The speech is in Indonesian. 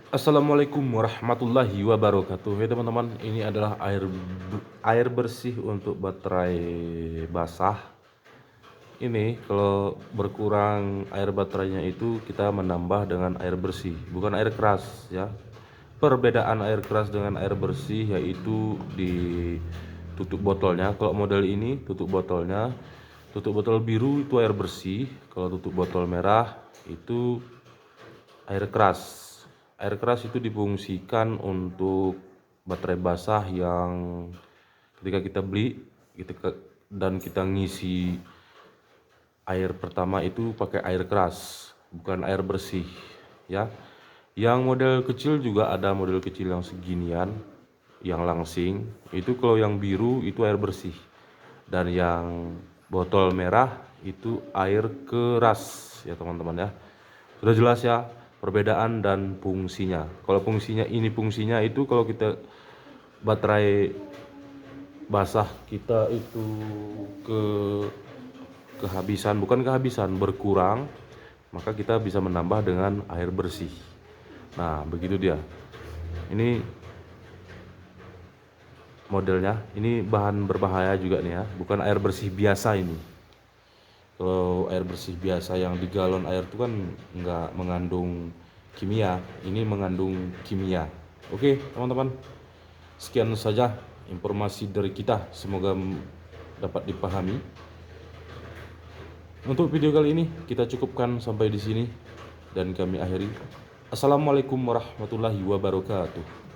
Assalamualaikum warahmatullahi wabarakatuh. Ya teman-teman, ini adalah air bersih untuk baterai basah. Ini kalau berkurang air baterainya itu kita menambah dengan air bersih, bukan air keras ya. Perbedaan air keras dengan air bersih yaitu di tutup botolnya. Kalau model ini tutup botol biru itu air bersih, kalau tutup botol merah itu air keras. Air keras itu difungsikan untuk baterai basah yang ketika kita beli dan kita ngisi air pertama itu pakai air keras, bukan air bersih ya. Yang model kecil juga ada, model kecil yang seginian, yang langsing. Itu kalau yang biru itu air bersih. Dan yang botol merah itu air keras ya teman-teman ya. Sudah jelas ya perbedaan dan fungsinya. Kalau fungsinya itu kalau kita baterai basah kita itu ke bukan kehabisan, berkurang, maka kita bisa menambah dengan air bersih. Nah, begitu dia. Ini modelnya, ini bahan berbahaya juga nih ya, bukan air bersih biasa ini. Kalau air bersih biasa yang di galon air itu kan nggak mengandung kimia, ini mengandung kimia. Oke teman-teman, sekian saja informasi dari kita, semoga dapat dipahami. Untuk video kali ini kita cukupkan sampai di sini dan kami akhiri. Assalamualaikum warahmatullahi wabarakatuh.